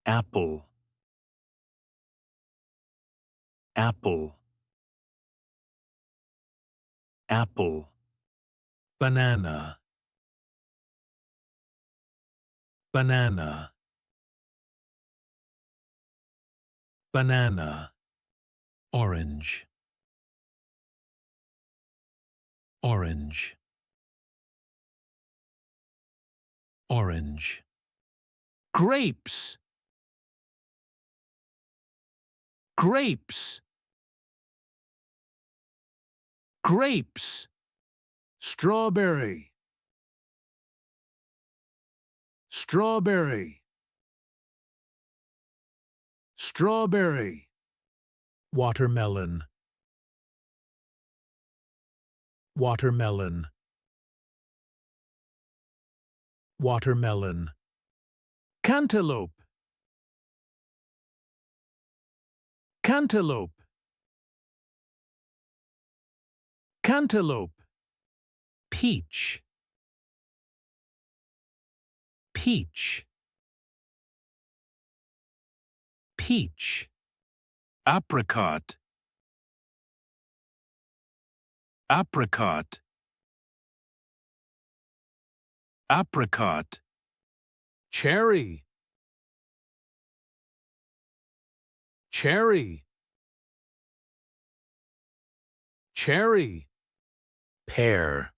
apple, apple, apple, banana, banana, banana, orange, orange, orange, grapes, grapes, grapes, strawberry, strawberry, strawberry, watermelon, watermelon, watermelon, cantaloupe, cantaloupe, cantaloupe, peach, peach, peach, apricot, apricot, apricot, cherry, cherry, cherry, pear,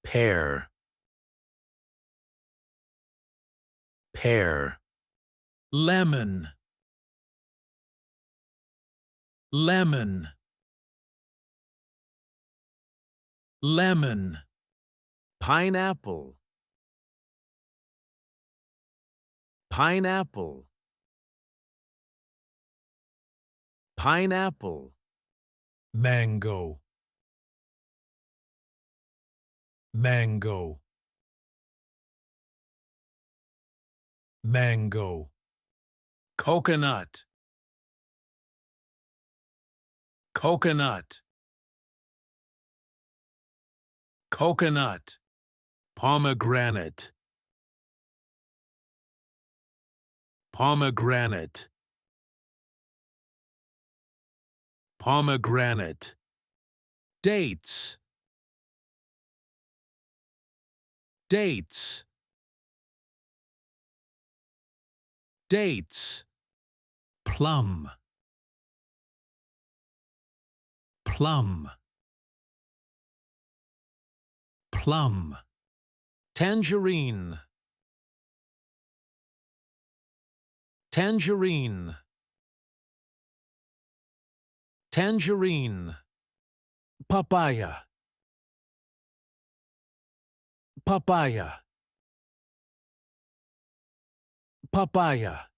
pear, pear, lemon, lemon, lemon, pineapple, pineapple, pineapple, mango, mango, mango, coconut, coconut, coconut, pomegranate, pomegranate, pomegranate, dates, dates, dates, plum, plum, plum, tangerine, tangerine, tangerine, papaya, papaya, papaya,